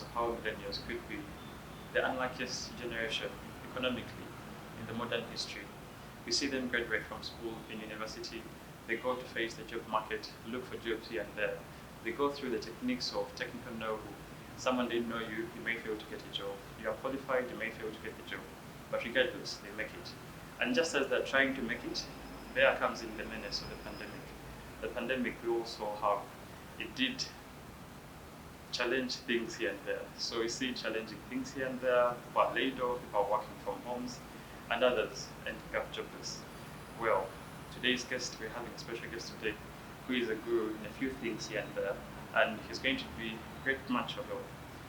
of how millennials could be the unluckiest generation economically in the modern history. We see them graduate from school in university, they go to face the job market, look for jobs here and there. They go through the techniques of technical know-how. Someone didn't know you, you may fail to get a job. You are qualified, you may fail to get the job. But regardless, they make it. And just as they're trying to make it, there comes in the menace of the pandemic. The pandemic we all saw how it did challenge things here and there. So we see challenging things here and there. People are laid off, people are working from homes, and others ending up jobless. Well, today's guest, we're having a special guest today who is a guru in a few things here and there, and he's going to be a great match of help.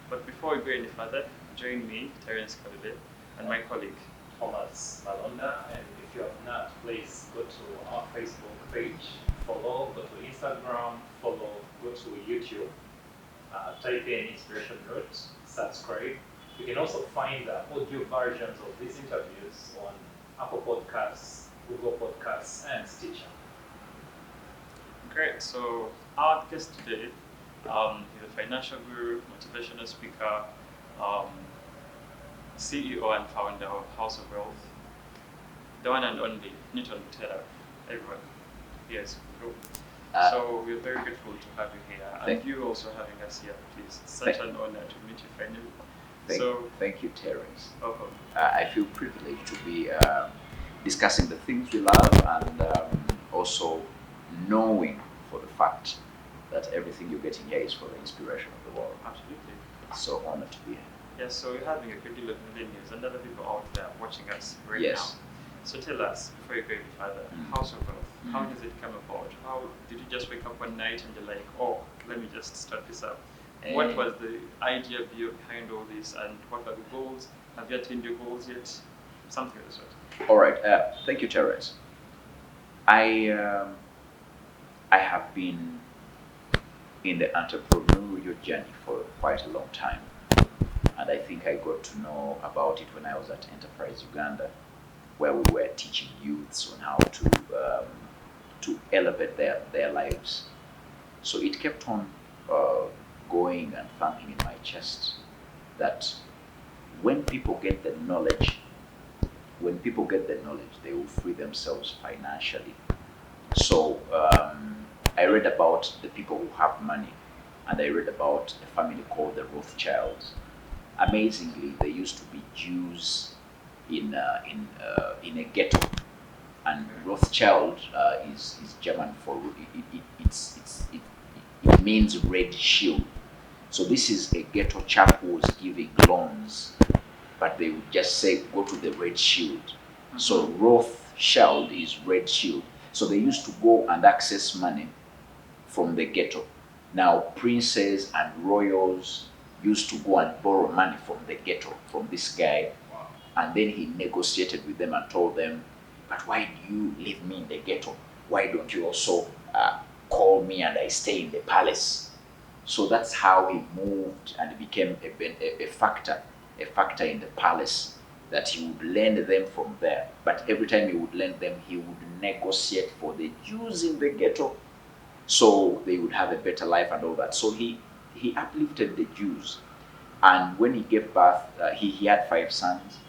But before we go any further, join me, Terence Kalile, and my colleague, Thomas Malonda, and if you have not, please go to our Facebook page, follow, go to Instagram, follow, go to YouTube, type in Inspiration Notes, subscribe. You can also find the audio versions of these interviews on Apple Podcasts, Google Podcasts, and Stitcher. Great. So our guest today is a financial guru, motivational speaker, CEO and founder of House of Wealth, the one and only Newton Buteraba. Everyone, yes. So we're very grateful to have you here, and you also having us here. Please, it's such an honor to meet you finally. Thank you, Terence. Welcome. I feel privileged to be discussing the things we love, and also knowing for the fact that everything you're getting here is for the inspiration of the world. Absolutely. So honored to be here. Yes, so you're having a good deal of millennials and other people out there watching us right Yes. now. So tell us, before you go any further, House of Wealth, how does it come about? How did you just wake up one night and you're like, oh, let me just start this up? What was the idea behind all this, and what are the goals? Have you attained your goals yet? Something of the sort. All right. Thank you, Terence. I have been in the entrepreneurial journey for quite a long time, and I think I got to know about it when I was at Enterprise Uganda, where we were teaching youths on how to elevate their lives. So it kept on going and thumping in my chest that when people get the knowledge, they will free themselves financially. So I read about the people who have money, and I read about a family called the Rothschilds. Amazingly, they used to be Jews in a ghetto, and Rothschild is German for it means red shield. So this is a ghetto chap who was giving loans, but they would just say go to the red shield. So Rothschild is red shield. So they used to go and access money from the ghetto. Now princes and royals used to go and borrow money from the ghetto, from this guy. And then he negotiated with them and told them, but why do you leave me in the ghetto? Why don't you also call me and I stay in the palace? So that's how he moved and became a factor in the palace, that he would lend them from there. But every time he would lend them, he would negotiate for the Jews in the ghetto so they would have a better life and all that. So he uplifted the Jews. And when he gave birth, he had 5 sons.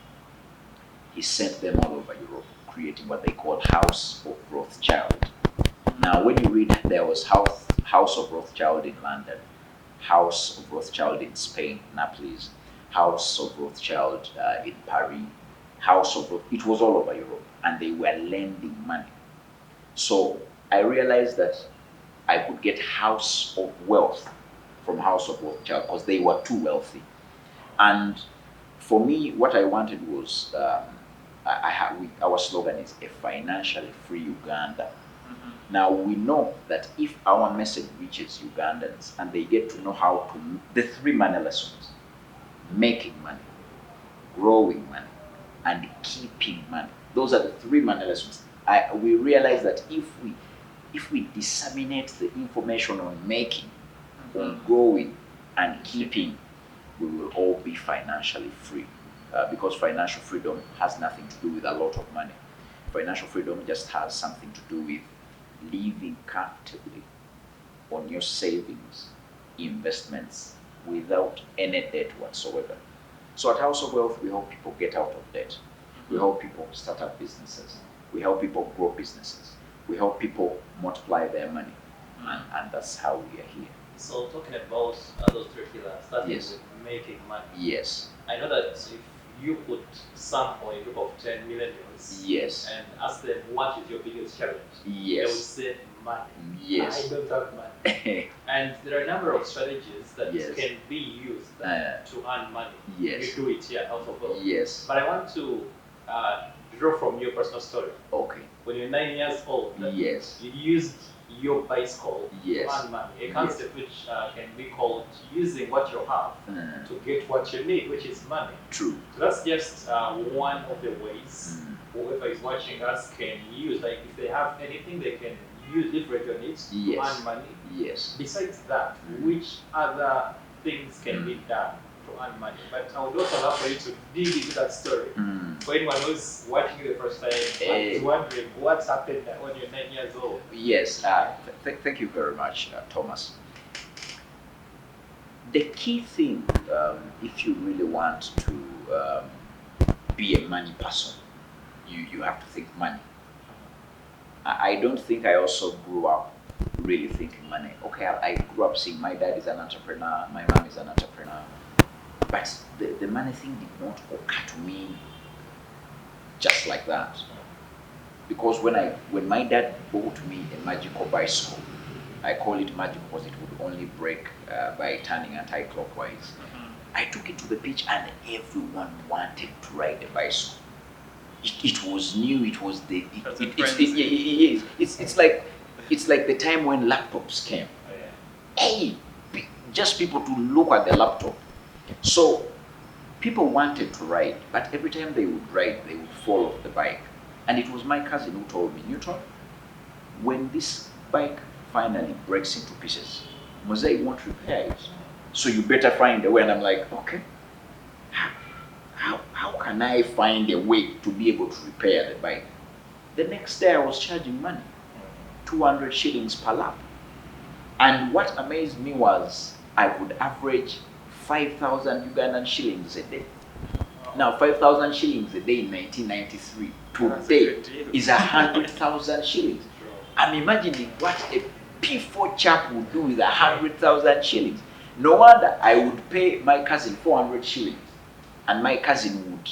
He sent them all over Europe, creating what they called House of Rothschild. Now, when you read, there was House of Rothschild in London, House of Rothschild in Spain, Naples, House of Rothschild in Paris, it was all over Europe, and they were lending money. So I realized that I could get House of Wealth from House of Rothschild because they were too wealthy. And for me, what I wanted was, our slogan is a financially free Uganda. Now we know that if our message reaches Ugandans and they get to know how to, the 3 money lessons, making money, growing money, and keeping money. Those are the 3 money lessons. We realize that if we disseminate the information on making, on growing, and keeping, we will all be financially free. Because financial freedom has nothing to do with a lot of money. Financial freedom just has something to do with living comfortably on your savings, investments, without any debt whatsoever. So at House of Wealth, we help people get out of debt. We help people start up businesses. We help people grow businesses. We help people multiply their money. And that's how we are here. So talking about those three pillars, starting Yes. with making money. Yes, I know that if you put some or a group of 10 millennials yes, and ask them what is your biggest challenge, they would yes, say money. yes. I don't have money. And there are a number of strategies that Yes. can be used to earn money. Yes. You do it here at House of Wealth. Yes. But I want to draw from your personal story. Okay. When you're 9 years old, Yes. you used your bicycle Yes. to earn money. A concept which can be called using what you have to get what you need, which is money. True. So that's just one of the ways whoever is watching us can use. Like if they have anything, they can use leverage on it to Yes. earn money. Yes. Besides that, which other things can be done to earn money? But I would also love for you to dig into that story. For anyone who's watching you the first time and is wondering what's happened when you're 9 years old. Yes. Thank you very much, Thomas. The key thing, if you really want to be a money person, you have to think money. I don't think I also grew up really thinking money. Okay, I grew up seeing my dad is an entrepreneur, my mom is an entrepreneur, but the money thing did not occur to me just like that. Because when my dad bought me a magical bicycle, I call it magic because it would only break by turning anti-clockwise. I took it to the beach and everyone wanted to ride the bicycle. It was new. It was it's like the time when laptops came. Hey, just people to look at the laptop. So people wanted to ride, but every time they would ride, they would fall off the bike. And it was my cousin who told me, Newton, when this bike finally breaks into pieces, Mosaic won't repair it. So you better find a way. And I'm like, okay, how can I find a way to be able to repair the bike? The next day I was charging money, 200 shillings per lap. And what amazed me was I could average 5,000 Ugandan shillings a day. Now 5,000 shillings a day in 1993 today is 100,000 shillings. I'm imagining what a P4 chap would do with 100,000 shillings. No wonder I would pay my cousin 400 shillings. And my cousin would,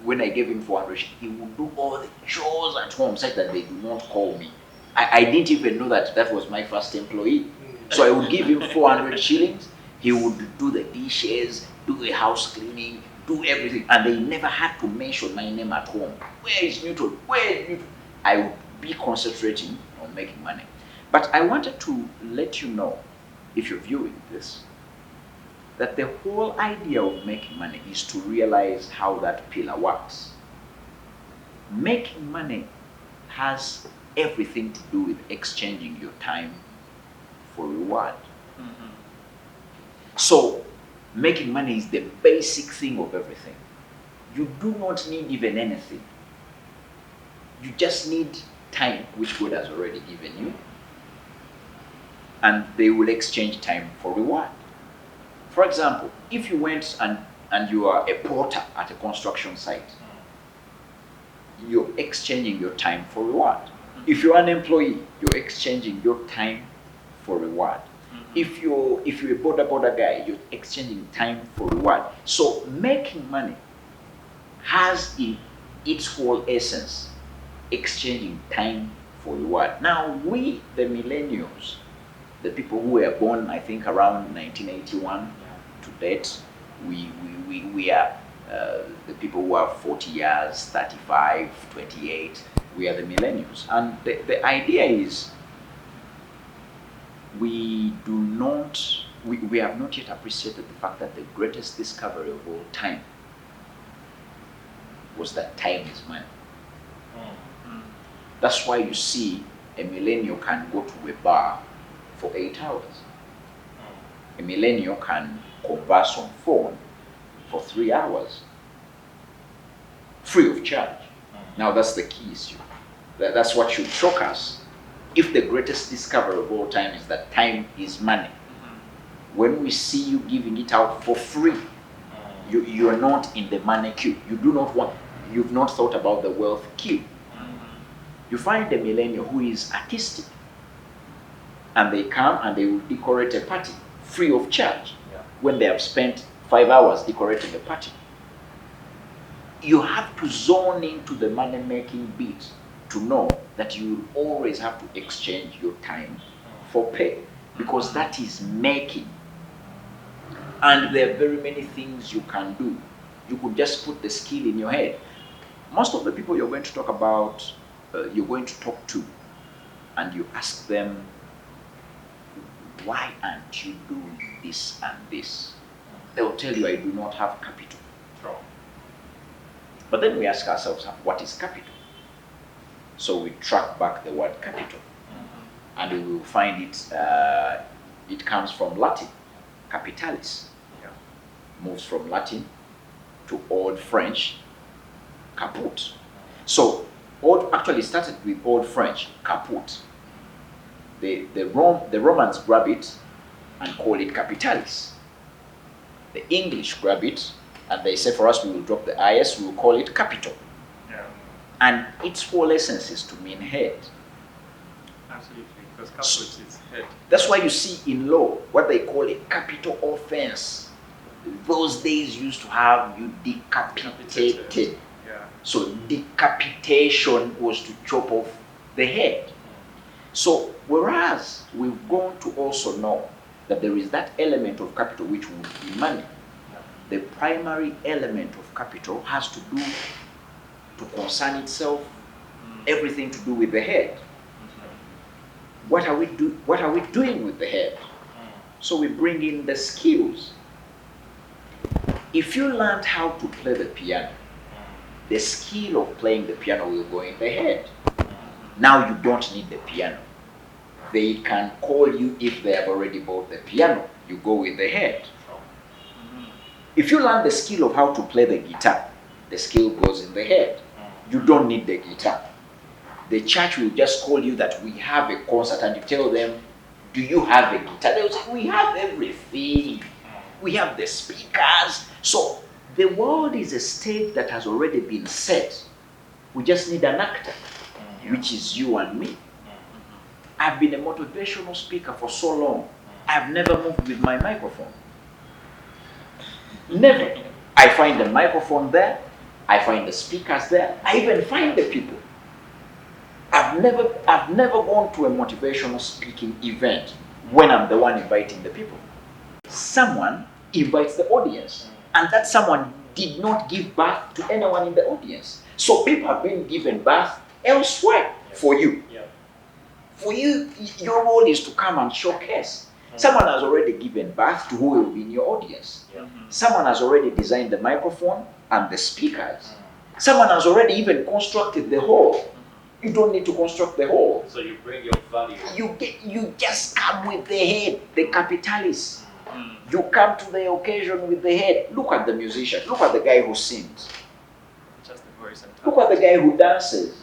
when I gave him 400, he would do all the chores at home such that they do not call me. I didn't even know that was my first employee. So I would give him 400 shillings. He would do the dishes, do the house cleaning, do everything. And they never had to mention my name at home. Where is Newton? Where is Newton? I would be concentrating on making money. But I wanted to let you know, if you're viewing this, that the whole idea of making money is to realize how that pillar works. Making money has everything to do with exchanging your time for reward. So, making money is the basic thing of everything. You do not need even anything. You just need time, which God has already given you, and they will exchange time for reward. For example, if you went and you are a porter at a construction site, you're exchanging your time for reward. If you're an employee, you're exchanging your time for reward. If you're a border guy, you're exchanging time for reward. So making money has in its whole essence exchanging time for reward. Now we, the millennials, the people who were born, I think around 1981 to date, we are the people who are 40 years, 35, 28. We are the millennials, and the idea is we have not yet appreciated the fact that the greatest discovery of all time was that time is money. That's why you see a millennial can go to a bar for 8 hours. A millennial can converse on phone for 3 hours, free of charge. Now that's the key issue. That's what should shock us. If the greatest discovery of all time is that time is money, When we see you giving it out for free, you are not in the money queue. You've not thought about the wealth queue. You find a millennial who is artistic, and they come and they will decorate a party free of charge when they have spent 5 hours decorating the party. You have to zone into the money-making bit to know that you will always have to exchange your time for pay, because that is making. And there are very many things you can do. You could just put the skill in your head. Most of the people you're going to talk about, you're going to talk to, and you ask them, why aren't you doing this and this? They will tell you, I do not have capital. True. But then we ask ourselves, what is capital? So we track back the word capital, and we will find it comes from Latin, capitalis. Moves from Latin to Old French, caput. So old actually started with Old French, caput. The Romans grab it and call it capitalis. The English grab it and they say, for us, we will drop the is, we will call it capital. Yeah. And its whole essence is to mean head. Absolutely, because caput is head. That's why you see in law what they call a capital offense. Those days used to have you decapitated. Yeah. So decapitation was to chop off the head. So whereas we've gone to also know that there is that element of capital which would be money, the primary element of capital has to do to concern itself, everything to do with the head. What are we doing with the head? So we bring in the skills. If you learned how to play the piano, the skill of playing the piano will go in the head. Now you don't need the piano. They can call you if they have already bought the piano. You go with the head. If you learn the skill of how to play the guitar, the skill goes in the head. You don't need the guitar. The church will just call you that we have a concert, and you tell them, do you have a guitar? They will say, we have everything. We have the speakers. So the world is a stage that has already been set. We just need an actor, which is you and me. I've been a motivational speaker for so long. I've never moved with my microphone. Never. I find the microphone there. I find the speakers there. I even find the people. I've never gone to a motivational speaking event when I'm the one inviting the people. Someone invites the audience, and that someone did not give birth to anyone in the audience. So people have been given birth elsewhere for you. Yeah. For you, your role is to come and showcase. Someone has already given birth to who will be in your audience. Yeah. Someone has already designed the microphone and the speakers. Someone has already even constructed the hall. You don't need to construct the hall. So you bring your value. You just come with the head, the capitalis. You come to the occasion with the head. Look at the musician. Look at the guy who sings. Just the voice and Look at the guy who dances.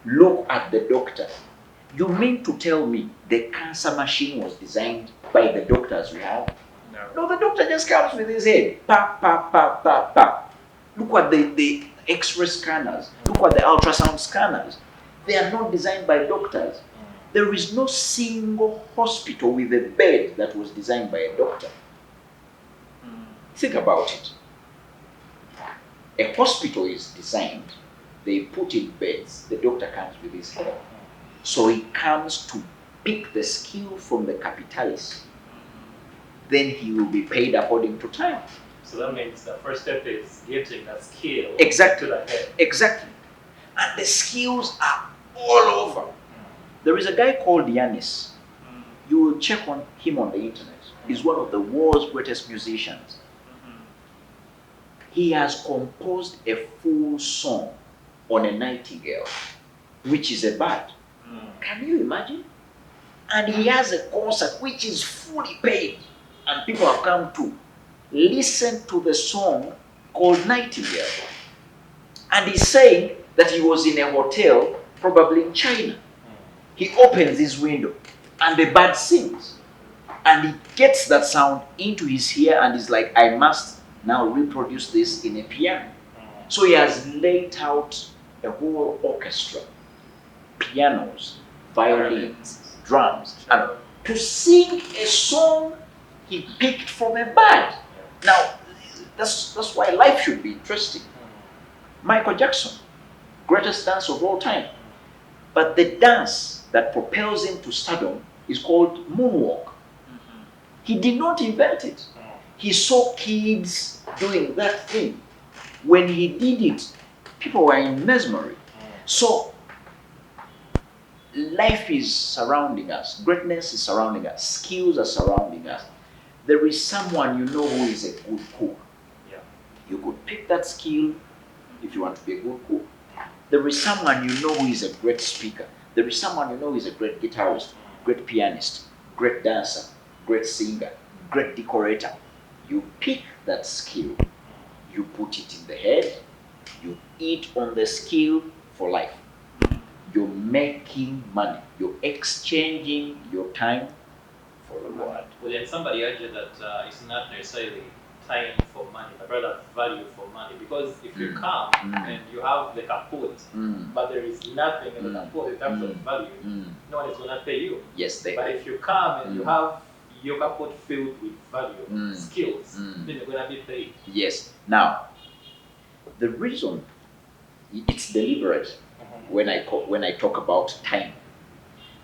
Look at the doctor. You mean to tell me the cancer machine was designed by the doctors we have? No, the doctor just comes with his head. Pa, pa, pa, pa, pa. Look at the X-ray scanners. Look at the ultrasound scanners. They are not designed by doctors. There is no single hospital with a bed that was designed by a doctor. Think about it. A hospital is designed, they put in beds, the doctor comes with his head. So he comes to pick the skill from the capitalist. Then he will be paid according to time. So that means the first step is getting that skill Exactly. to the head. Exactly. And the skills are all over. There is a guy called Yanis. You will check on him on the internet. He's one of the world's greatest musicians. He has composed a full song on a nightingale, which is a bird. Can you imagine? And he has a concert which is fully paid, and people have come to listen to the song called Nightingale. And he's saying that he was in a hotel, probably in China. He opens his window and the bird sings. And he gets that sound into his ear and is like, I must now reproduce this in a piano. So he has laid out a whole orchestra, pianos, violins, drums, and to sing a song he picked from a bird. Now, that's why life should be interesting. Michael Jackson, greatest dancer of all time. But the dance that propels him to stardom is called moonwalk. He did not invent it. He saw kids doing that thing. When he did it, people were in mesmery. So life is surrounding us. Greatness is surrounding us. Skills are surrounding us. There is someone you know who is a good cook. Yeah. You could pick that skill if you want to be a good cook. There is someone you know who is a great speaker. There is someone you know who is a great guitarist, great pianist, great dancer, great singer, great decorator. You pick that skill, you put it in the head, you eat on the skill for life. You're making money. You're exchanging your time for reward. Well, then somebody argued that it's not necessarily time for money, but rather value for money. Because if you come and you have the kaput, but there is nothing in the kaput in terms of value, no one is going to pay you. Yes, But if you come and you have your kaput filled with value, skills, then you're going to be paid. Yes. Now, the reason it's deliberate when I talk about time,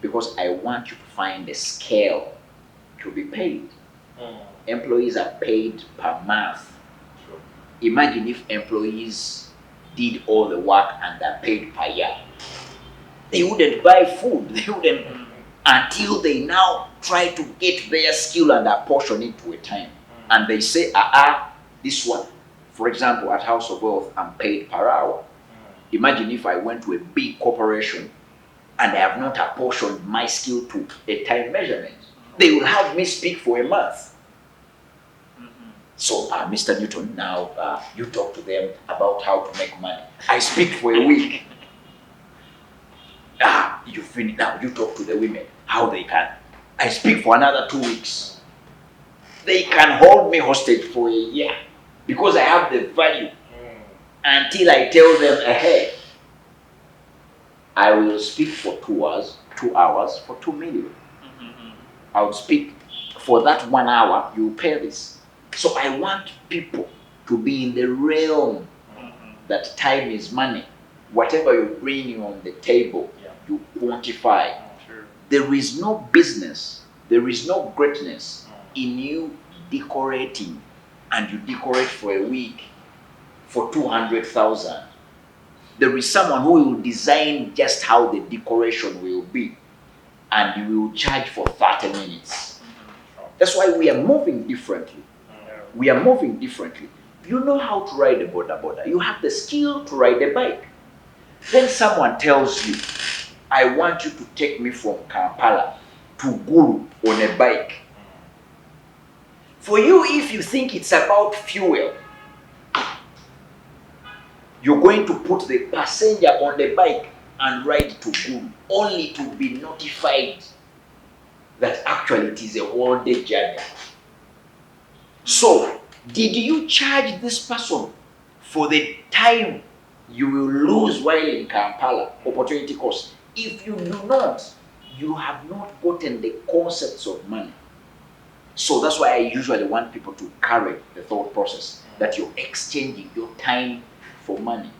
because I want you to find a scale to be paid. Employees are paid per month. Sure. Imagine if employees did all the work and are paid per year. They wouldn't buy food. They wouldn't until they now try to get their skill and apportion it to a time. And they say, this one. For example, at House of Wealth, I'm paid per hour. Imagine if I went to a big corporation and I have not apportioned my skill to a time measurement. They will have me speak for a month. So, Mr. Newton, now you talk to them about how to make money. I speak for a week. You finish. Now you talk to the women how they can. I speak for another 2 weeks. They can hold me hostage for a year because I have the value until I tell them ahead. I will speak for 2 hours for 2 million. I would speak for that 1 hour, you pay this. So I want people to be in the realm that time is money. Whatever you're bringing on the table, you quantify. There is no business, there is no greatness in you decorating, and you decorate for a week for 200,000. There is someone who will design just how the decoration will be, and you will charge for 30 minutes. That's why we are moving differently. We are moving differently. You know how to ride a boda. You have the skill to ride a bike. Then someone tells you, I want you to take me from Kampala to Gulu on a bike. For you, if you think it's about fuel, you're going to put the passenger on the bike and ride to Gulu, only to be notified that actually it is a whole-day journey. So, did you charge this person for the time you will lose while in Kampala, opportunity cost? If you do not, you have not gotten the concepts of money. So that's why I usually want people to carry the thought process that you're exchanging your time for money.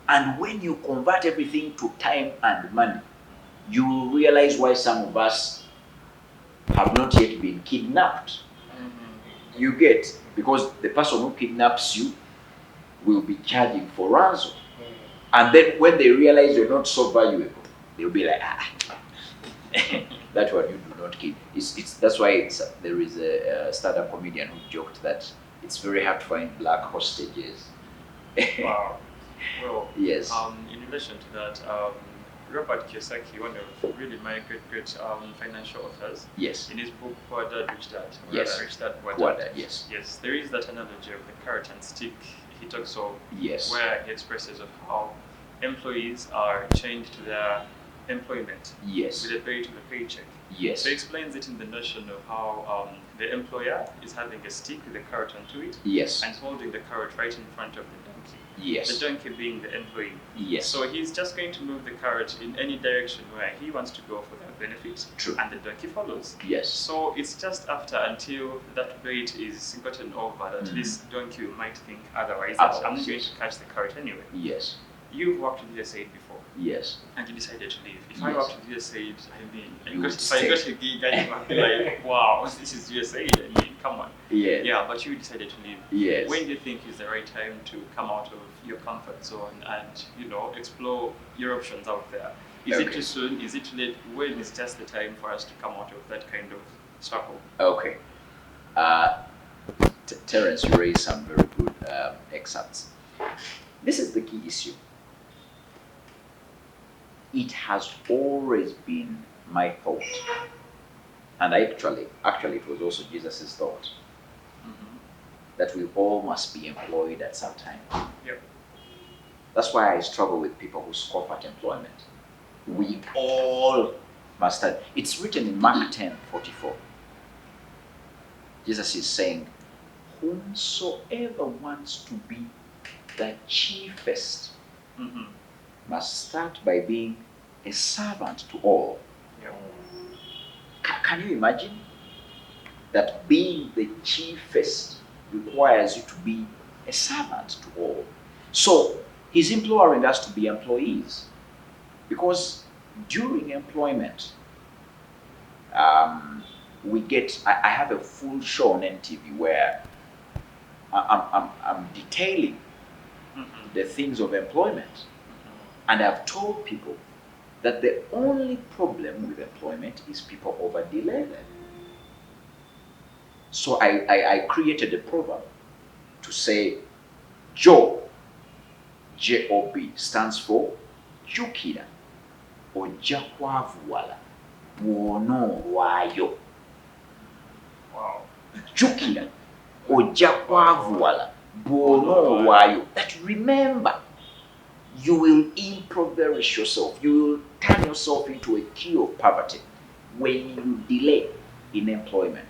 And when you convert everything to time and money, you will realize why some of us have not yet been kidnapped. You get, because the person who kidnaps you will be charging for ransom. And then when they realize you're not so valuable, they'll be like, that one you do not keep. That's why there is a stand-up comedian who joked that it's very hard to find black hostages. Wow. Well, yes. In relation to that, Robert Kiyosaki, one of really my great financial authors, yes, in his book Poor Dad, Rich Dad, yes, Rich Dad, Poor Dad, yes, yes, there is that analogy of the carrot and stick he talks of, yes, where he expresses of how employees are chained to their employment Yes. with a pay to the paycheck. Yes. So he explains it in the notion of how the employer is having a stick with a carrot onto it Yes. and holding the carrot right in front of the donkey. Yes. The donkey being the employee. Yes. So he's just going to move the carrot in any direction where he wants to go for that benefit. True. And the donkey follows. Yes. So it's just after until that bait is gotten over that this donkey might think otherwise. That I'm not going to catch the carrot anyway. Yes. You've worked with USAID before. Yes. And you decided to leave. If Yes. I worked with USAID, I mean, You would if I got a gig, I would be like, wow, this is USAID. I mean, come on. Yes. Yeah, but you decided to leave. Yes. When do you think is the right time to come out of your comfort zone and, explore your options out there? Is it Okay. too soon? Is it too late? When is just the time for us to come out of that kind of circle? Okay. Terence, you raised some very good excerpts. This is the key issue. It has always been my thought, and actually it was also Jesus' thought, that we all must be employed at some time. Yep. That's why I struggle with people who scoff at employment. We all must have. It's written in Mark 10:44. Jesus is saying, whomsoever wants to be the chiefest must start by being a servant to all. Yep. Can you imagine that being the chiefest requires you to be a servant to all? So he's imploring us to be employees, because during employment, we get. I have a full show on NTV where I'm detailing the things of employment, and I've told people that the only problem with employment is people over delay them. So I created a proverb to say, Job, J-O-B, stands for Jukira, Ojja kwavuwala, bw'onoolwayo. Wow. Jukira, Ojja kwavuwala, bw'onoolwayo. That remember, you will impoverish yourself. You will turn yourself into a queue of poverty when you delay in employment.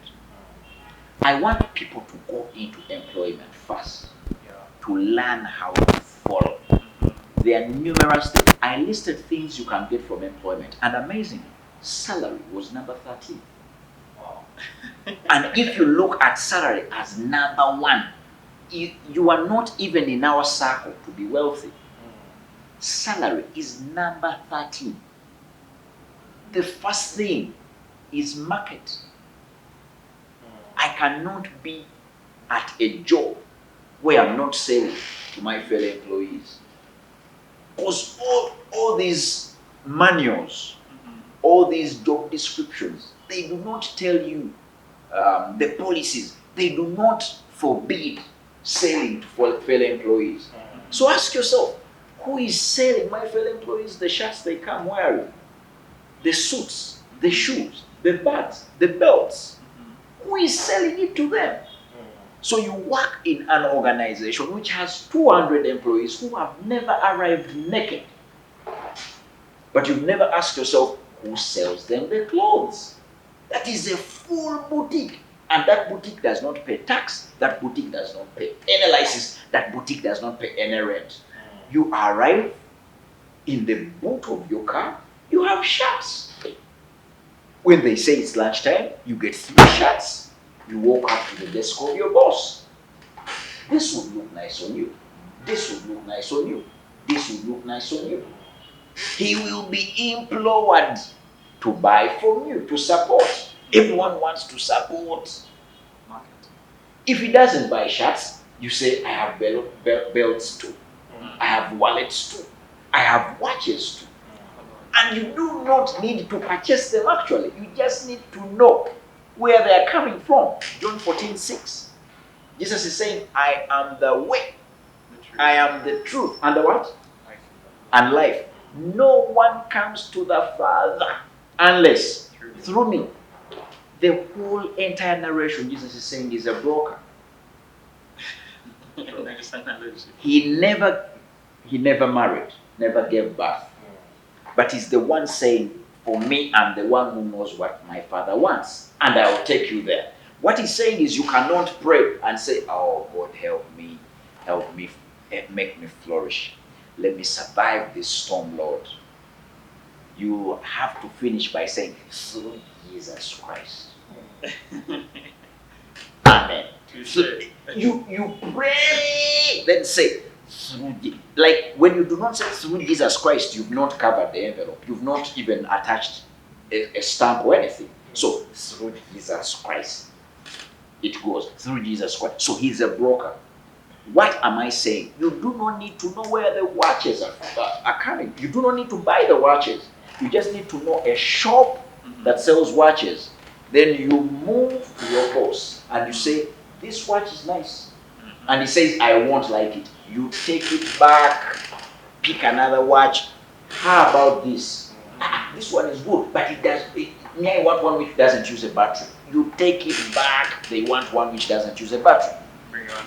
I want people to go into employment first, to learn how to follow. There are numerous things. I listed things you can get from employment, and amazingly, salary was number 13. Wow. And if you look at salary as number 1, you are not even in our circle to be wealthy. Salary is number 13. The first thing is market. I cannot be at a job where I'm not selling to my fellow employees. Because all these manuals, all these job descriptions, they do not tell you the policies. They do not forbid selling to fellow employees. So ask yourself, who is selling my fellow employees the shirts they come wearing, the suits, the shoes, the bags, the belts? Who is selling it to them? So you work in an organization which has 200 employees who have never arrived naked. But you've never asked yourself, who sells them the clothes? That is a full boutique. And that boutique does not pay tax. That boutique does not pay any license. That boutique does not pay any rent. You arrive in the boot of your car, you have shirts. When they say it's lunchtime, you get 3 shirts. You walk up to the desk of your boss. This would look nice on you. This would look nice on you. This would look nice on you. He will be employed to buy from you, to support. Everyone wants to support Market. If he doesn't buy shirts, you say, I have belts too. I have wallets too. I have watches too. And you do not need to purchase them actually. You just need to know where they are coming from. John 14:6. Jesus is saying, I am the way, I am the truth, and the what? And life. No one comes to the Father unless through me. The whole entire narration, Jesus is saying, is a broker. He never married, never gave birth. but he's the one saying, for me, I'm the one who knows what my Father wants, and I will take you there. What he's saying is, you cannot pray and say, oh God, help me, make me flourish. Let me survive this storm, Lord. You have to finish by saying, through Jesus Christ. Amen. So you pray, then say, like when you do not say through Jesus Christ, you've not covered the envelope. You've not even attached a stamp or anything. So through Jesus Christ, it goes through Jesus Christ. So he's a broker. What am I saying? You do not need to know where the watches are coming. You do not need to buy the watches. You just need to know a shop that sells watches. Then you move to your boss and you say, this watch is nice. And he says, I won't like it. You take it back, pick another watch. How about this? This one is good, but I want one which doesn't use a battery. You take it back, they want one which doesn't use a battery. Bring on.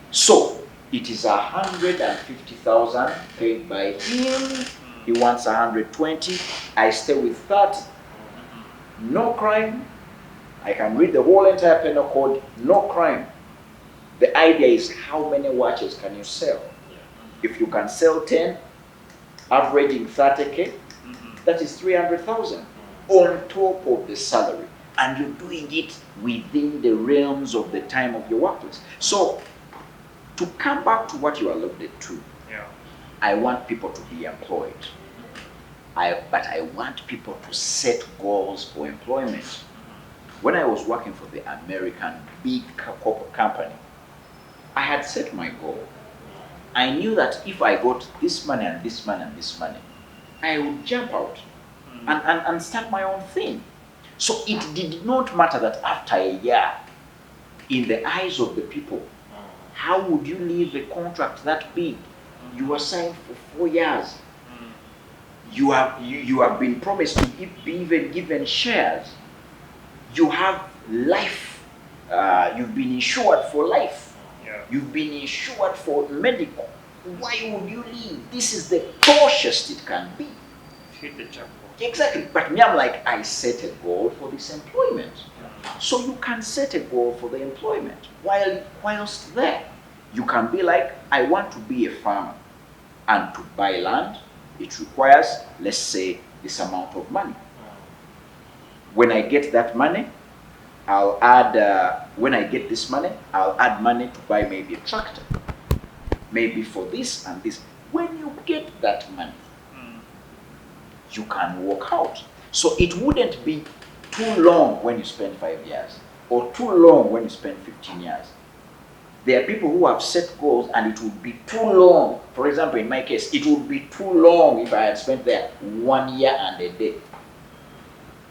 So it is 150,000 paid by him. He wants 120. I stay with 30. No crime. I can read the whole entire penal code. No crime. The idea is, how many watches can you sell? If you can sell 10, averaging 30K, that is 300,000 on top of the salary. And you're doing it within the realms of the time of your workplace. So, to come back to what you alluded to, I want people to be employed. But I want people to set goals for employment. When I was working for the American big corporate company, I had set my goal. I knew that if I got this money and this money and this money, I would jump out and start my own thing. So it did not matter that after a year, in the eyes of the people, how would you leave a contract that big? You were signed for 4 years. You have been promised to be even given shares. You have life. You've been insured for life. You've been insured for medical. Why would you leave? This is the cautious it can be. Hit the jackpot. Exactly. But me, I'm like, I set a goal for this employment. So you can set a goal for the employment. Whilst there, you can be like, I want to be a farmer. And to buy land, it requires, let's say, this amount of money. When I get that money, I'll add, when I get this money, I'll add money to buy maybe a tractor. Maybe for this and this. When you get that money, you can walk out. So it wouldn't be too long when you spend 5 years, or too long when you spend 15 years. There are people who have set goals and it would be too long. For example, in my case, it would be too long if I had spent there 1 year and a day.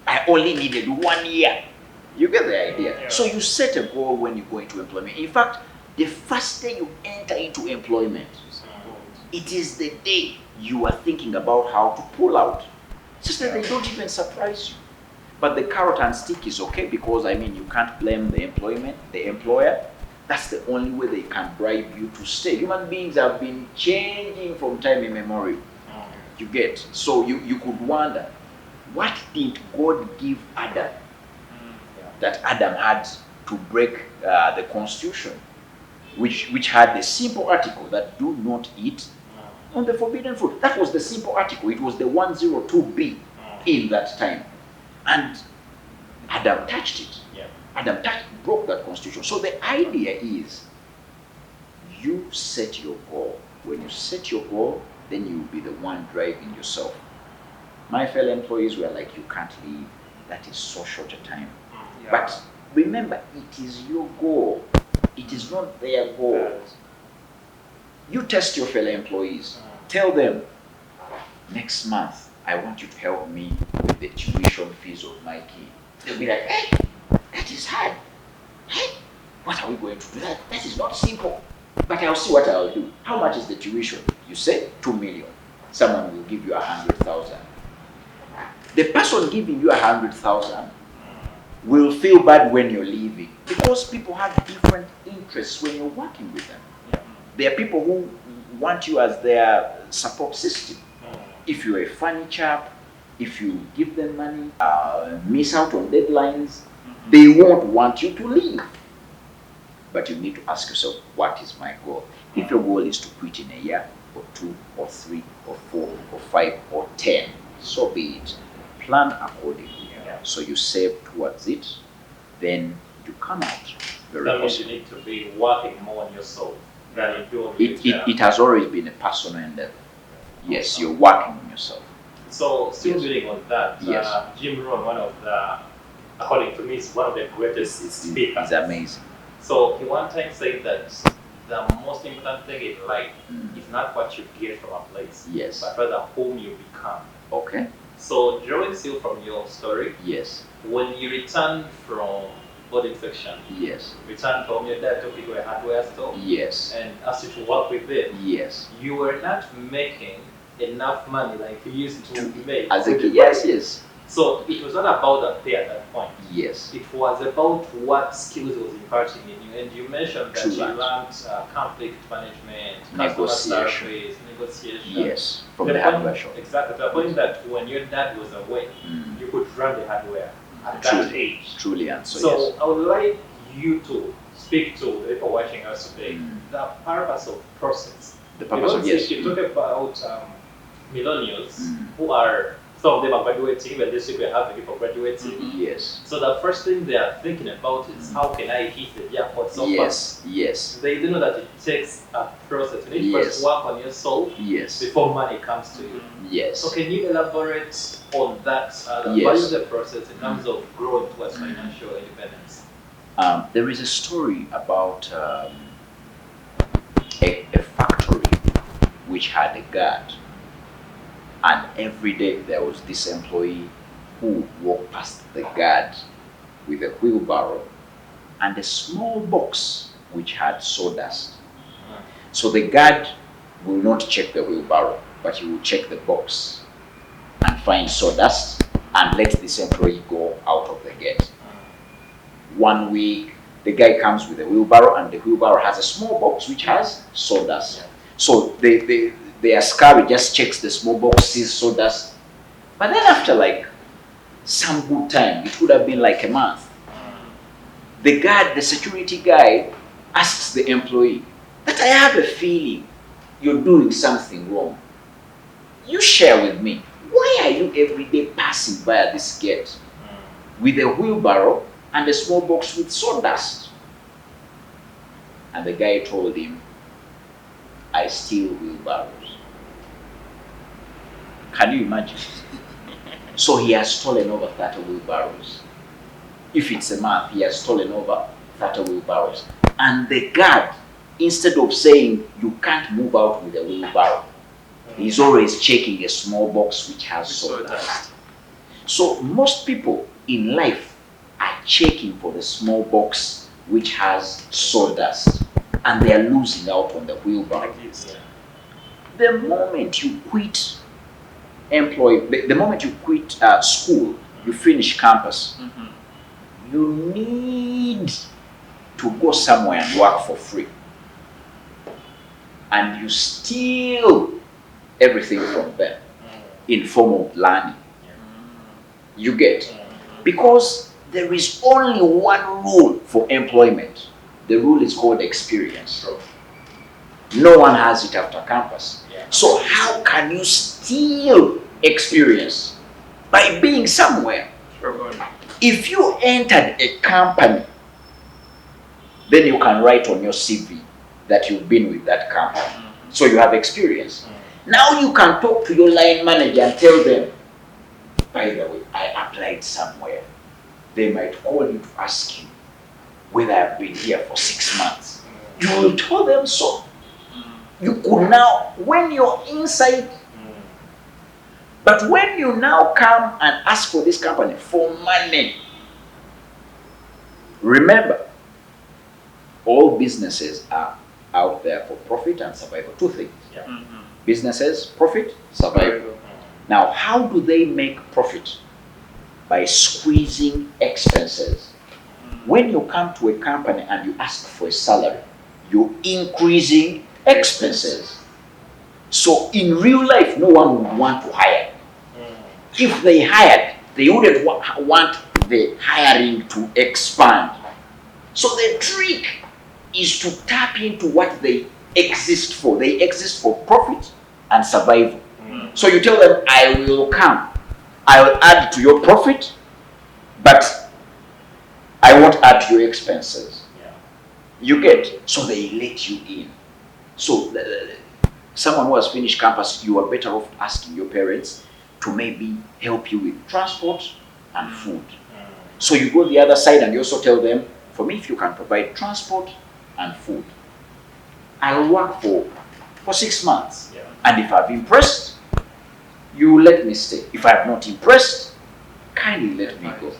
I only needed 1 year. You get the idea? Yeah. So you set a goal when you go into employment. In fact, the first day you enter into employment, it is the day you are thinking about how to pull out. It's just that they don't even surprise you. But the carrot and stick is okay, because I mean, you can't blame the employer. That's the only way they can bribe you to stay. Human beings have been changing from time immemorial. You get? So you could wonder, what did God give Adam that Adam had to break the constitution, which had the simple article that do not eat on the forbidden fruit? That was the simple article. It was the 102B in that time. And Adam touched it. Adam broke that constitution. So the idea is, you set your goal. When you set your goal, then you'll be the one driving yourself. My fellow employees were like, you can't leave. That is so short a time. But remember, it is your goal. It is not their goal. You test your fellow employees. Tell them, next month, I want you to help me with the tuition fees of my kid. They'll be like, hey, that is hard. Hey, what are we going to do? That is not simple. But I'll see what I'll do. How much is the tuition? You say 2 million. Someone will give you 100,000. The person giving you 100,000 will feel bad when you're leaving, because people have different interests when you're working with them. There are people who want you as their support system. if you're a funny chap, if you give them money, miss out on deadlines, they won't want you to leave. But you need to ask yourself, what is my goal? If your goal is to quit in a year, or 2, or 3, or 4, or 5, or 10, so be it. Plan accordingly. So you save towards it, then you come out very That means positive. you need to be working more on yourself than you do on It has always been a personal endeavor. Yes, you're working on yourself. So, still building on that, Yes. Jim Rohn, one of the, according to me, is one of the greatest speakers. It's amazing. So, he one time said that the most important thing in life is not what you get from a place, Yes. but rather whom you become. Okay. So, drawing still from your story, Yes. when you return from body infection, Yes. return from your dad took you to a hardware store Yes. and asked you to work with them, Yes. you were not making enough money like you used to make. As a with kid, the yes, money. yes. So it was not about the pay at that point. Yes. It was about what skills it was imparting in you. And you mentioned that True you that. learned conflict management, Negotiation. customer service, negotiation. Yes. From To the point- hardware shop. Exactly. To the point that when your dad was away, Mm. you could run the hardware at that Truly. age. Truly, and so, So yes. I would like you to speak to the people watching us today the purpose of process. The purpose of Because yes. if you talk about millennials Mm. who are, some of them are graduating, even this week we have people graduating. Yes. So the first thing they are thinking about is how can I hit the jackpot so fast? Yes. Yes. They do know that it takes a process. You need to Yes. first work on yourself Yes. before money comes to you. Yes. So can you elaborate on that, the Yes. value of the process in terms of growing towards financial independence? There is a story about a factory which had a guard, and every day there was this employee who would walk past the guard with a wheelbarrow and a small box which had sawdust. So the guard will not check the wheelbarrow, but he will check the box and find sawdust and let this employee go out of the gate. 1 week, the guy comes with a wheelbarrow, and the wheelbarrow has a small box which has sawdust. So the askari just checks the small box, sees sawdust. But then after like some good time, it would have been like a month, the guard, the security guy, asks the employee, "But I have a feeling you're doing something wrong. You share with me. Why are you every day passing by this gate with a wheelbarrow and a small box with sawdust?" And the guy told him, "I steal wheelbarrows." Can you imagine? So he has stolen over 30 wheelbarrows. If it's a month, he has stolen over 30 wheelbarrows. And the guard, instead of saying, "You can't move out with a wheelbarrow," he's always checking a small box which has sawdust. So most people in life are checking for the small box which has sawdust, and they are losing out on the wheelbarrow. The moment you quit the moment you quit school, you finish campus, you need to go somewhere and work for free, and you steal everything from them in form of learning. You get? Because there is only one rule for employment. The rule is called experience. No one has it after campus. So how can you steal experience? By being somewhere. If you entered a company, then you can write on your CV that you've been with that company. So you have experience. Now you can talk to your line manager and tell them, "By the way, I applied somewhere." They might call you to ask you whether I've been here for 6 months. You will tell them so. You could now, when you're inside, but when you now come and ask for this company for money, remember, all businesses are out there for profit and survival. Two things. Businesses, profit, survival. Now, how do they make profit? By squeezing expenses. When you come to a company and you ask for a salary, you're increasing expenses. So in real life, no one would want to hire. If they hired, they wouldn't want the hiring to expand. So the trick is to tap into what they exist for. They exist for profit and survival. So you tell them, I will come, I will add to your profit, but I won't add to your expenses. You get, so they let you in. So someone who has finished campus, you are better off asking your parents to maybe help you with transport and food. So you go the other side and you also tell them, for me, if you can provide transport and food, I'll work for 6 months. And if I've impressed, you let me stay. If I have not impressed, kindly let me go.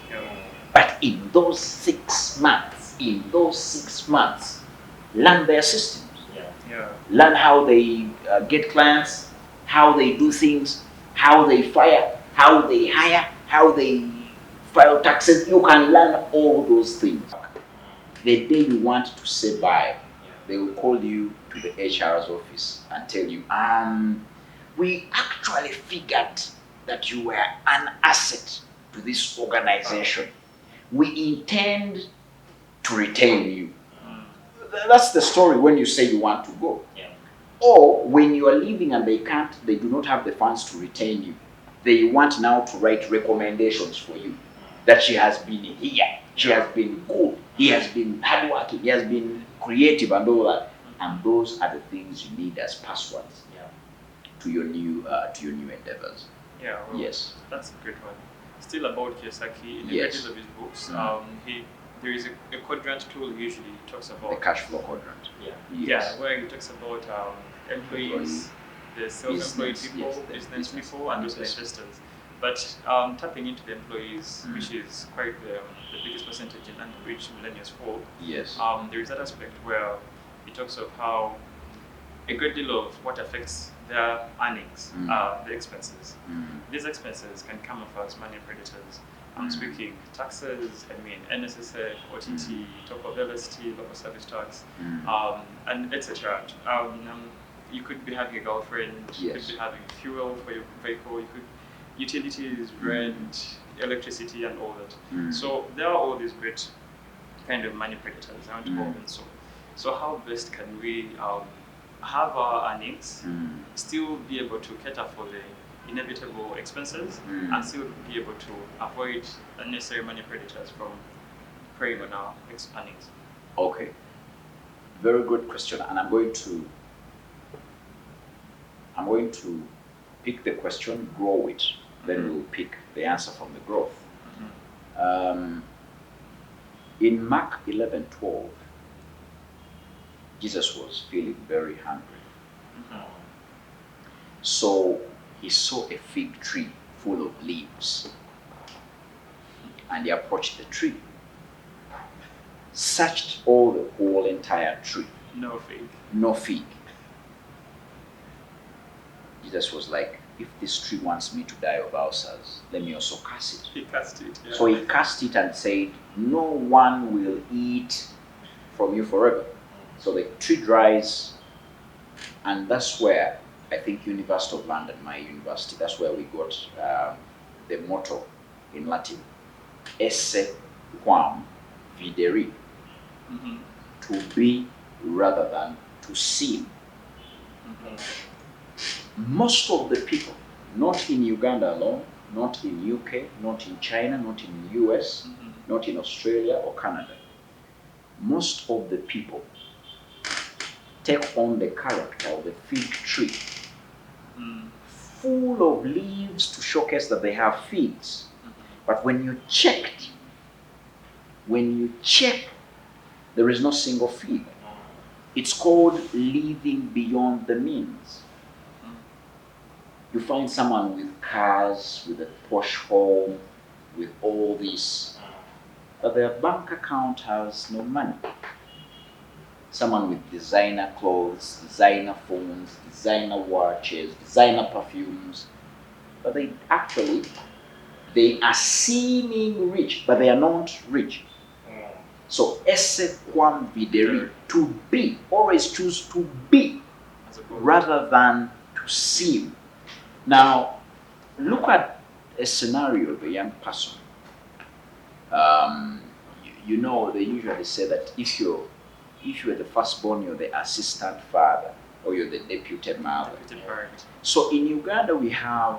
But in those 6 months, learn their systems. Learn how they get clients, how they do things, how they fire, how they hire, how they file taxes. You can learn all those things. The day you want to say bye, they will call you to the HR's office and tell you, we actually figured that you were an asset to this organization. We intend to retain you. That's the story when you say you want to go. Or when you are leaving and they do not have the funds to retain you. They want now to write recommendations for you. That she has been here, she has been good, he has been hardworking, he has been creative and all that. And those are the things you need as passwords to your new endeavors. Yeah, well, yes. That's a great one. Still about Kiyosaki, in the Yes. pages of his books, there is a quadrant tool he usually talks about. The cash flow quadrant. Yeah, where he talks about employees, the self-employed Business, people, yes, the business business people, and also investors. investors. But tapping into the employees, which is quite the biggest percentage in under which millennials fall, Yes. there is that aspect where he talks of how a great deal of what affects their earnings are the expenses. These expenses can come off as money predators. I'm speaking taxes, NSSF, OTT, top of LST, local service tax, and etc. You could be having a girlfriend, you could be having fuel for your vehicle, you could utilities, rent, electricity, and all that. So there are all these great kind of money predators. I want to call them so. So how best can we have our earnings, still be able to cater for the inevitable expenses, and still be able to avoid unnecessary money predators from preying on our earnings? Okay. Very good question, and I'm going to pick the question, grow it, then we'll pick the answer from the growth. In Mark 11:12, Jesus was feeling very hungry. So he saw a fig tree full of leaves, and he approached the tree, searched the whole entire tree. No fig. No fig. Jesus was like, if this tree wants me to die of ulcers, let me also curse it. He cast it. Yeah. So he cursed it and said, no one will eat from you forever. So the tree dries, and that's where I think University of London, my university, that's where we got the motto in Latin, esse quam videri, to be rather than to seem. Most of the people, not in Uganda alone, not in UK, not in China, not in US, not in Australia or Canada, most of the people take on the character of the fig tree, full of leaves to showcase that they have figs. But when you check, there is no single fig. It's called living beyond the means. You find someone with cars, with a posh home, with all this, but their bank account has no money. Someone with designer clothes, designer phones, designer watches, designer perfumes, but they are seeming rich, but they are not rich. So esse quam videri, to be, always choose to be rather than to to see. Now, look at a scenario of a young person. You know, they usually say that if you're the firstborn, you're the assistant father, or you're the deputy mother. Deputy parent. So in Uganda, we have,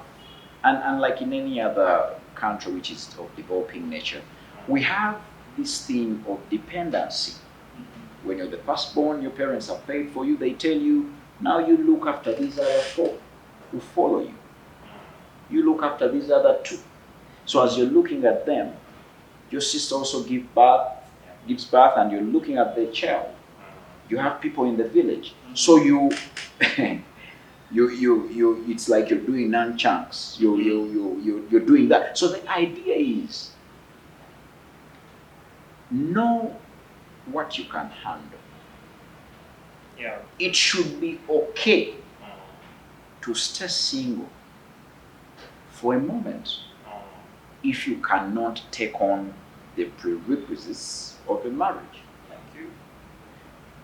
and unlike in any other country which is of developing nature, we have this thing of dependency. When you're the firstborn, your parents have paid for you. They tell you, now you look after these other four who follow you. You look after these other two. So as you're looking at them, your sister also gives birth, and you're looking at the child. You have people in the village. So you it's like you're doing nunchucks. You're doing that. So the idea is, know what you can handle. Yeah. It should be okay to stay single for a moment if you cannot take on the prerequisites of a marriage. Thank you.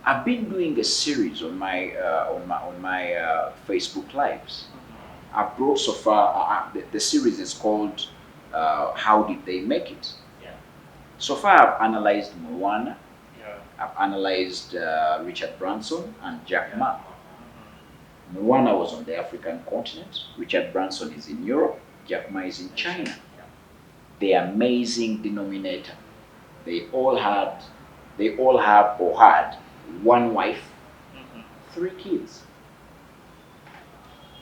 I've been doing a series on my Facebook lives. I've brought so far. The series is called "How Did They Make It?" Yeah. So far, I've analyzed Moana. Yeah. I've analyzed Richard Branson and Jack Yeah. Ma. Moana was on the African continent. Richard Branson is in Europe. Jack Ma is in China. Yeah. The amazing denominator. They all have or had one wife, 3 kids.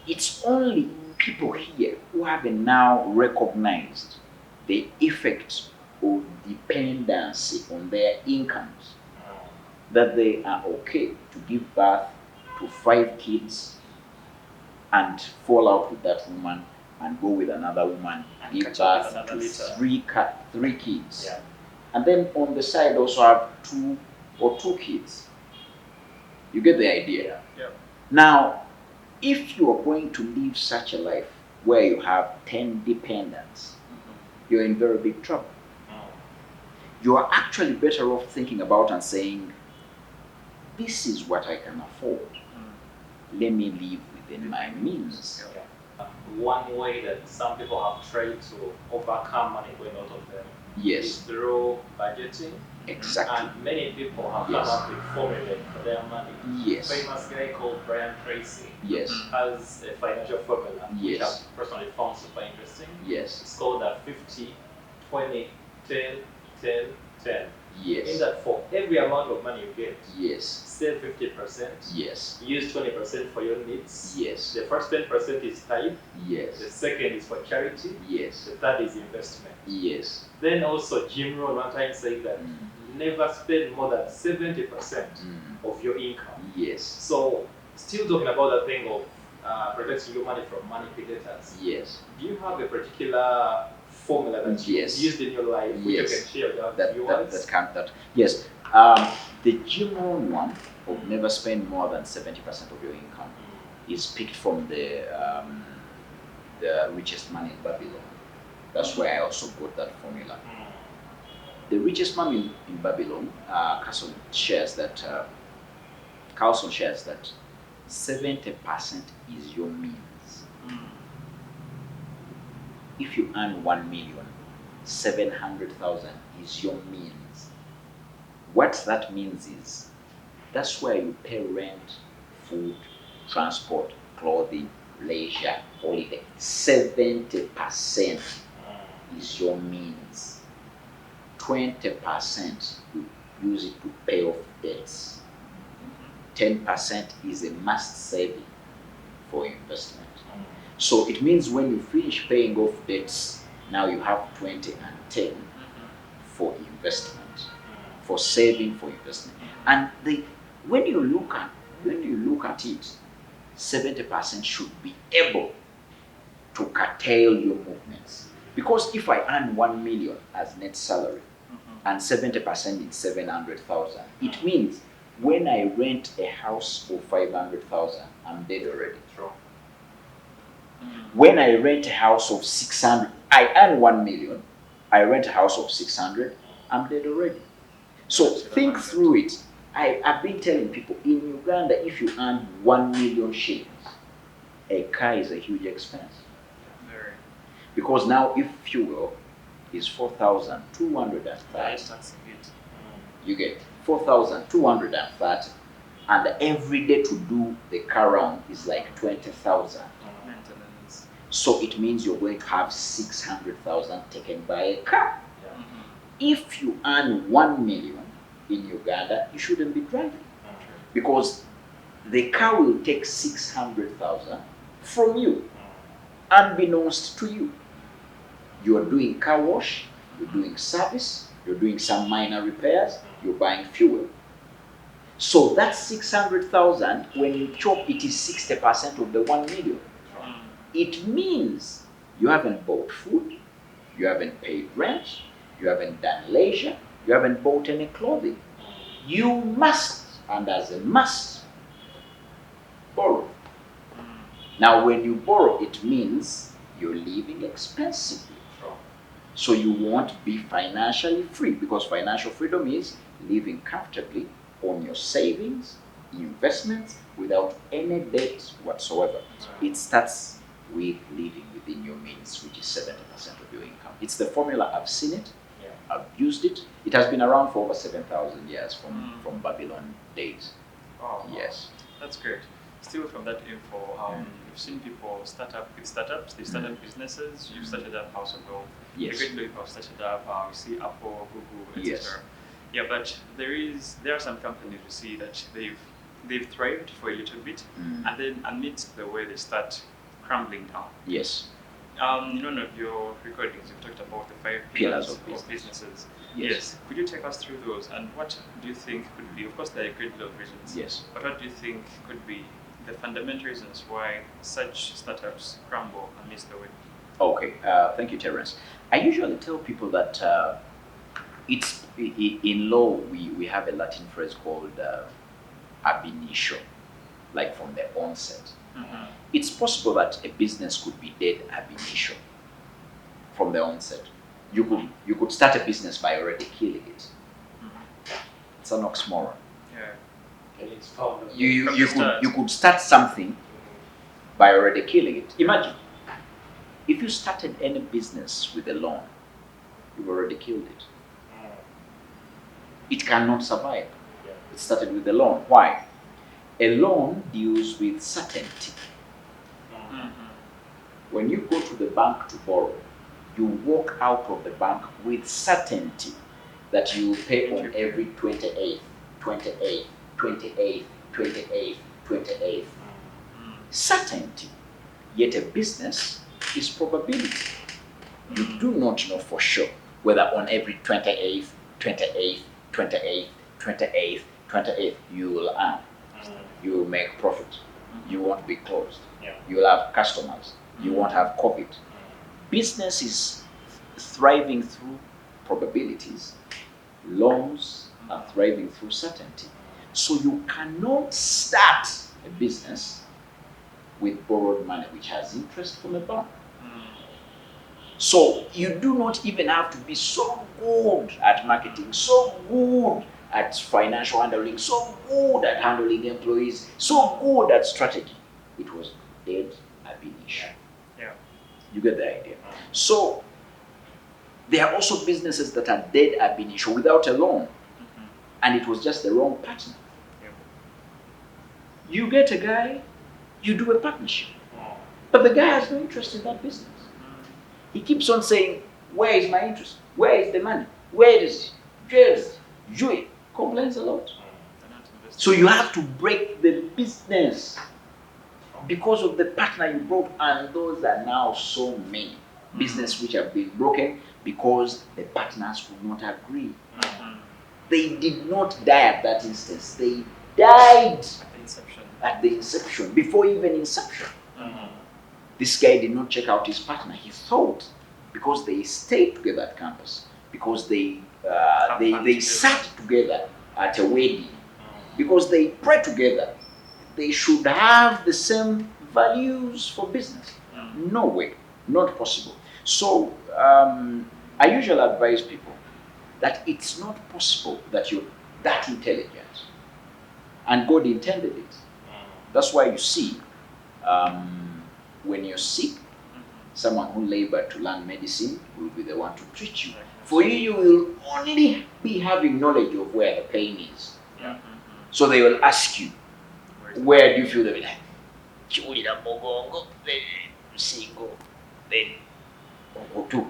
It's only people here who have now recognized the effect of dependency on their incomes, that they are okay to give birth to 5 kids and fall out with that woman and go with another woman, And give catch up birth with to another three kids. Yeah. And then on the side also have 2 kids. You get the idea? Yeah. Now, if you are going to live such a life where you have 10 dependents, you're in very big trouble. You are actually better off thinking about and saying, this is what I can afford. Let me live within my means. One way that some people have tried to overcome money going out of them is Yes, through budgeting. exactly. And many people have Yes. come up with formulae for their money. Yes, Famous guy called Brian Tracy yes, has a financial formula which Yes. I've personally found super interesting. yes, It's called 50, 20, 10, 10, 10. In yes, that, for every amount of money you get, yes, save 50%, yes, use 20% for your needs. yes, The first 10% is tithe, the yes, second is for charity, yes, the third is investment. yes. Then also Jim Rohn one time said that never spend more than 70% of your income. Yes, So still talking about the thing of protecting your money from manipulators. yes. Do you have a particular formula that you Yes. used in your life which Yes. you can share with our That viewers? yes. The Jim Rohn one of never spend more than 70% of your income is picked from the richest man in Babylon. That's where I also got that formula. The richest man in Babylon, Carlson shares that 70% is your means. If you earn 1,700,000 is your means. What that means is that's where you pay rent, food, transport, clothing, leisure, holiday. 70% is your means. 20% you use it to pay off debts. 10% is a must saving for investment. So it means when you finish paying off debts, now you have 20 and 10 for investment, for saving, for investment. And when you look at it, 70% should be able to curtail your movements. Because if I earn 1 million as net salary and 70% is 700,000, it means when I rent a house for 500,000, I'm dead already. True. When I rent a house of 600, I earn 1 million, I rent a house of 600, I'm dead already. So think through it. I've been telling people in Uganda, if you earn 1 million shillings a car is a huge expense. Very. Because now if fuel is 4,230, Price taxing it. you get 4,230, and every day to do the car round is like 20,000. Maintenance. So it means you're going to have 600,000 taken by a car. Mhm. If you earn 1 million in Uganda, you shouldn't be driving, because the car will take 600,000 from you, unbeknownst to you. You are doing car wash, you're doing service, you're doing some minor repairs, you're buying fuel. So that 600,000, when you chop it, is 60% of the 1 million. Mm. It means you haven't bought food, you haven't paid rent, you haven't done leisure, you haven't bought any clothing. You must, and as a must, borrow. Mm. Now, when you borrow, it means you're living expensively. So you won't be financially free, because financial freedom is living comfortably on your savings, investments, without any debt whatsoever. It starts with living within your means, which is 70% of your income. It's the formula. I've seen it. Yeah. I've used it. It has been around for over 7,000 years from Mm. Babylon days. Wow. Yes. That's great. Still from that info, you've seen people start up with startups, they start up businesses, you've started up House of Wealth. Yes. A great deal of people have started up, we see Apple, Google, etc. Yes. Yeah, but there are some companies we see that they've thrived for a little bit, Mm. and then amidst the way they start crumbling down. Yes. In one of your recordings, you've talked about the 5 Pillars pillars of of business. businesses. Yes. Could you take us through those, and what do you think could be? Of course, there are a great deal of reasons. Yes. But what do you think could be the fundamental reasons why such startups crumble amidst the way? Okay, thank you, Terence. I usually tell people that in law we have a Latin phrase called ab initio, like from the onset. Mm-hmm. It's possible that a business could be dead ab initio, from the onset. You could start a business by already killing it. Mm-hmm. It's an oxymoron. Yeah. It's from the You could start something by already killing it. Imagine if you started any business with a loan, you've already killed it. It cannot survive. Yeah. It started with a loan. Why? A loan deals with certainty. Mm-hmm. When you go to the bank to borrow, you walk out of the bank with certainty that you will pay on every 28th, 28th, 28th, 28th, 28th. Mm. Certainty. Yet a business is probability. You do not know for sure whether on every 28th, 28th, 28th, 28th, 28th you will earn. You will make profit. You won't be closed. Yeah. You will have customers. You won't have COVID. Business is thriving through probabilities. Loans are thriving through certainty. So you cannot start a business with borrowed money, which has interest from a bank. Mm. So you do not even have to be so good at marketing, so good at financial handling, so good at handling employees, so good at strategy. It was dead ab initio. Yeah. You get the idea? So there are also businesses that are dead ab initio without a loan, Mm-hmm. and it was just the wrong partner. Yeah. You get a guy, you do a partnership, but the guy has no interest in that business. He keeps on saying, where is my interest? Where is the money? Where is it? Just Joy complains a lot. They're not investing. So you have to break the business because of the partner you broke, and those are now so many businesses which have been broken because the partners would not agree. Mm-hmm. They did not die at that instance. They died At the inception. at the inception, before even inception. Mm-hmm. This guy did not check out his partner. He thought because they stayed together at campus, because they sat together at a wedding, because they prayed together, they should have the same values for business. Mm. No way, not possible. So I usually advise people that it's not possible that you're that intelligent, and God intended it. That's why you see when you're sick, Mhm. someone who labored to learn medicine will be the one to treat you. Right. For you, you will only be having knowledge of where the pain is. Mhm. So they will ask you, Where is the- where do you feel the pain? Chiwulira mugongo, then single, then okotu. Mhm.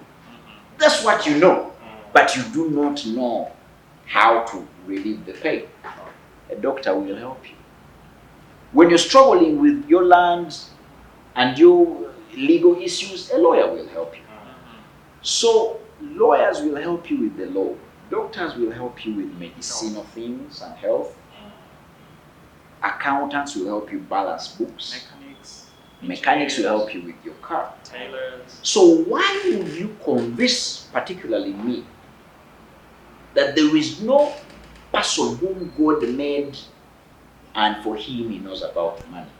That's what you know, Mm. but you do not know how to relieve the pain. A doctor will help you. When you're struggling with your lands and your legal issues, a lawyer will help you. Mhm. So lawyers will help you with the law. Doctors will help you with medicinal things and health. Accountants will help you balance books. Mechanics will help you with your car. Tailors. So why would you convince, particularly me, that there is no person whom God made and for him he knows about money,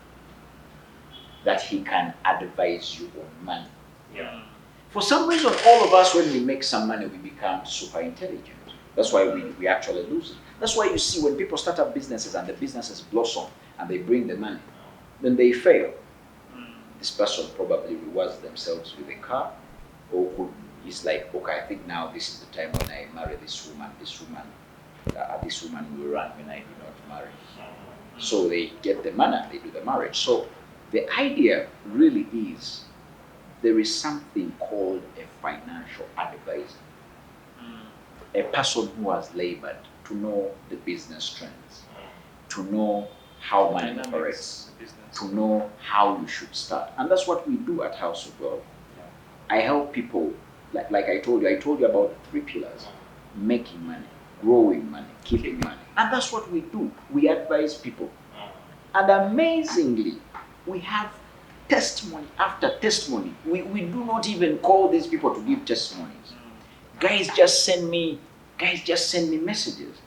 that he can advise you on money? Yeah. For some reason, all of us, when we make some money, we become super intelligent. That's why we actually lose it. That's why you see when people start up businesses and the businesses blossom and they bring the money, then they fail. Mm. This person probably rewards themselves with a car, or is like, okay, I think now this is the time when I marry this woman. This woman will run when I do not marry. So they get the money, they do the marriage. So the idea really is there is something called a financial advisor, Mm. a person who has labored to know the business trends, to know how money Dynamics operates, of business. to know how you should start. And that's what we do at House of God. I help people, like I told you about the 3 pillars: making money, growing money, keeping money. And that's what we do. We advise people. And amazingly, we have testimony after testimony. We do not even call these people to give testimonies. Mm. Guys just send me messages.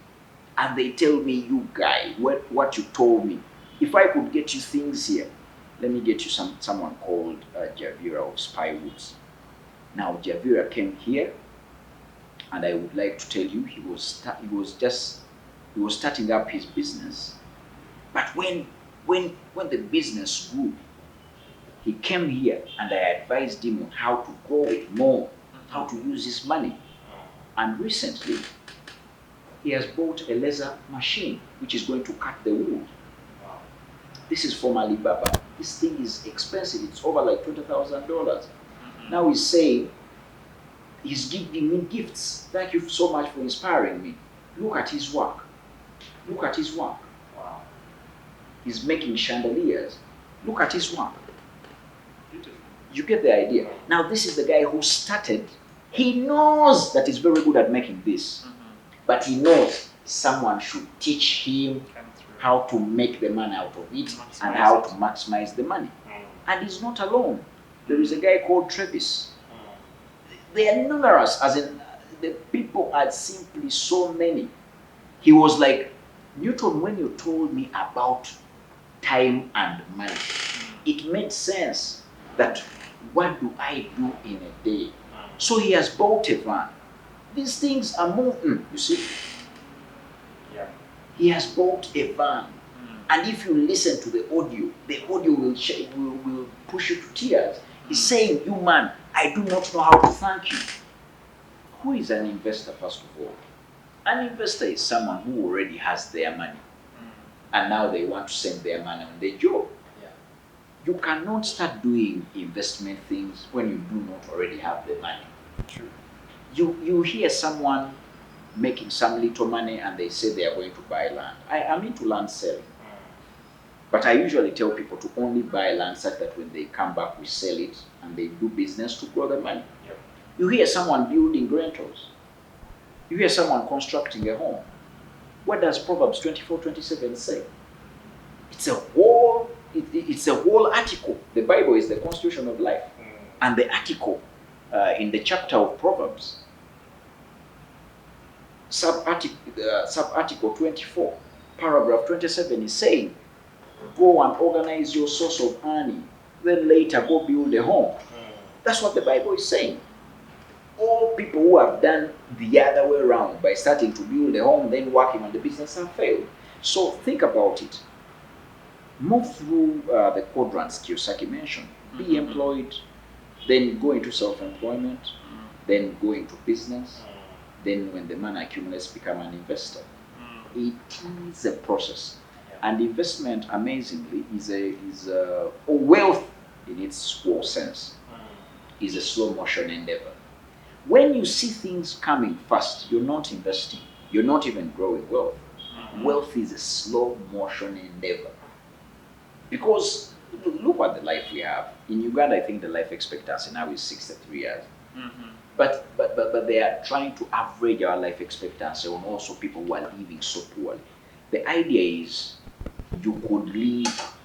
And they tell me, you guy, what you told me. If I could get you things here, let me get you someone called Javira of Spywoods. Now Javira came here, and I would like to tell you, he was starting up his business. But when the business grew, he came here and I advised him on how to grow it more, how to use his money. And recently, he has bought a laser machine which is going to cut the wood. Wow. This is from Alibaba. This thing is expensive. It's over like $20,000. Mhm. Now he's saying, he's giving me gifts. Thank you so much for inspiring me. Look at his work. Look at his work. Wow. He's making chandeliers. Look at his work. Beautiful. You get the idea. Now this is the guy who started. He knows that he's very good at making this. Mhm. But he knows someone should teach him Come through. how to make the money out of it Maximize and how it. to maximize the money. Mm. And he's not alone. There is a guy called Travis. Mm. They are numerous, as in the people are simply so many. He was like, Newton, when you told me about time and money, Mm. it made sense that what do I do in a day? Mm. So he has bought a van. These things are moving, you see. Yeah. He has bought a van. Mm. And if you listen to the audio will push you to tears. He's Mm. saying, you man, I do not know how to thank you. Who is an investor, first of all? An investor is someone who already has their money Mm. and now they want to send their money on the job. Yeah. You cannot start doing investment things when you do not already have the money. True. You hear someone making some little money and they say they are going to buy land. I am into land selling. But I usually tell people to only buy land such that when they come back, we sell it and they do business to grow the money. Yep. You hear someone building rentals. You hear someone constructing a home. What does Proverbs 24:27 say? It's a whole article. The Bible is the constitution of life. And the article in the chapter of Proverbs, sub-article 24, paragraph 27 is saying, go and organize your source of earning, then later go build a home. That's what the Bible is saying. All people who have done the other way around by starting to build a home, then working on the business have failed. So think about it. Move through the quadrants Kiyosaki mentioned. Be employed, then go into self-employment, then go into business, then when the money accumulates, become an investor. It is a process. And investment, amazingly, is a wealth in its core sense, is a slow motion endeavor. When you see things coming fast, you're not investing. You're not even growing wealth. Wealth is a slow motion endeavor. Because look at the life we have. In Uganda, I think the life expectancy now is 63 years. But they are trying to average our life expectancy on also people who are living so poorly. The idea is you could live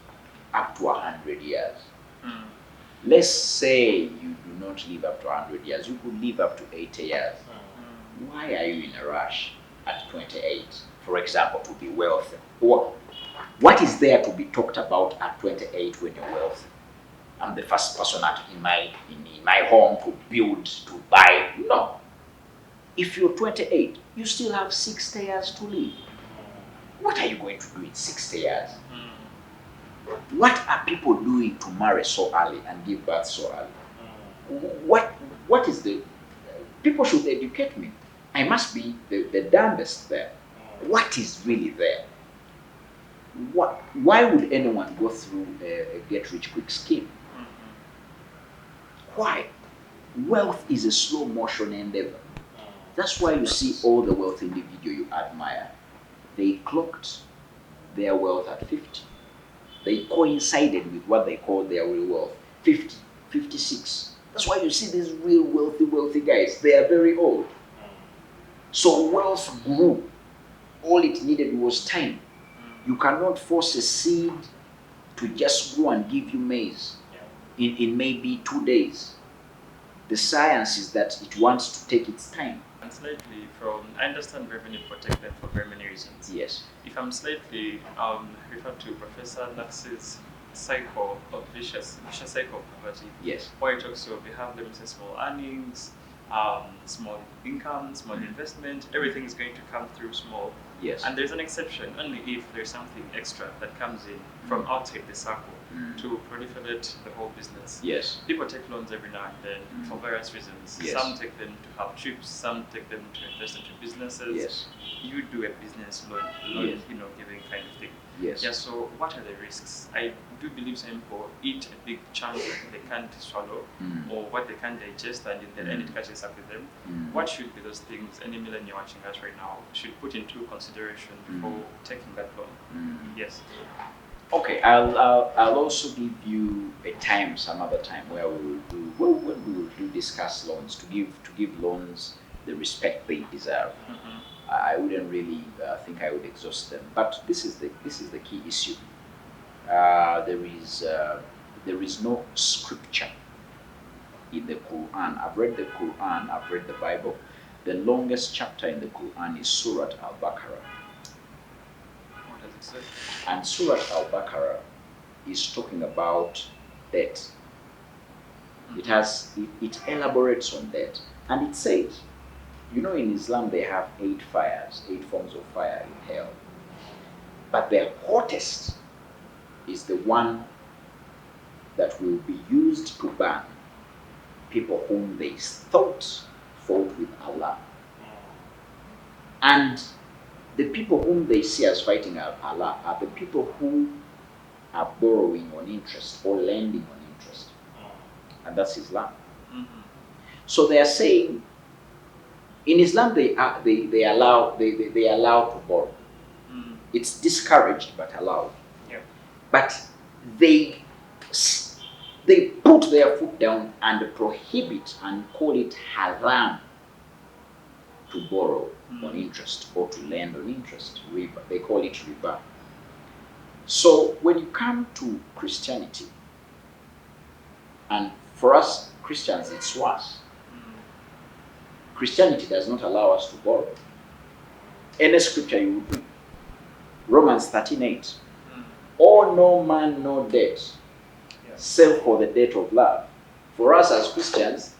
up to 100 years. Let's say you do not live up to 100 years, you could live up to 80 years. Why are you in a rush at 28, for example, to be wealthy? Or what is there to be talked about at 28 when you're wealthy? I'm the first person in my home to build, to buy. No. If you're 28, you still have 60 years to live. What are you going to do in 60 years? What are people doing to marry so early and give birth so early? What is the... People should educate me. I must be the damnedest there. What is really there? Why would anyone go through a get-rich-quick scheme? Why? Wealth is a slow motion endeavor. That's why you see all the wealthy individuals you admire. They clocked their wealth at 50. They coincided with what they call their real wealth, 50, 56. That's why you see these real wealthy guys. They are very old. So wealth grew. All it needed was time. You cannot force a seed to just go and give you maize in maybe 2 days. The science is that it wants to take its time. And slightly I understand revenue protect them for very many reasons. Yes. If I'm slightly refer to Professor Knox's cycle of vicious cycle of poverty. Yes. Where it talks about we have limited small earnings, small income, small investment, everything is going to come through small. Yes. And there's an exception only if there's something extra that comes in from outside the circle to proliferate the whole business. Yes. People take loans every now and then for various reasons. Yes. Some take them to have trips, some take them to invest into businesses. Yes. You do a business loan, Yes. giving kind of thing. Yes. Yeah, so what are the risks? I do believe some people eat a big chunk they can't swallow or what they can't digest, and in the end it catches up with them. What should be those things any millennial watching us right now should put into consideration before taking that loan? Yes. Okay, I'll also give you a time, some other time, where we will discuss loans, to give loans the respect they deserve. I wouldn't really think I would exhaust them, but this is the key issue. There is no scripture in the Quran. I've read the Quran. I've read the Bible. The longest chapter in the Quran is Surah Al-Baqarah. What does it say? And Surah Al-Baqarah is talking about debt. It elaborates on debt, and it says, in Islam they have 8 forms of fire in hell. But the hottest is the one that will be used to burn people whom they thought fought with Allah. And the people whom they see as fighting Allah are the people who are borrowing on interest or lending on interest. And that's Islam. So they are saying, in Islam they allow to borrow. It's discouraged but allowed. Yeah. But they put their foot down and prohibit and call it haram to borrow on interest or to lend on interest. Riba. They call it riba. So when you come to Christianity, and for us Christians it's worse. Christianity does not allow us to borrow. Any scripture you would read, Romans 13:8. Owe no man no debt, save for the debt of love. For us as Christians,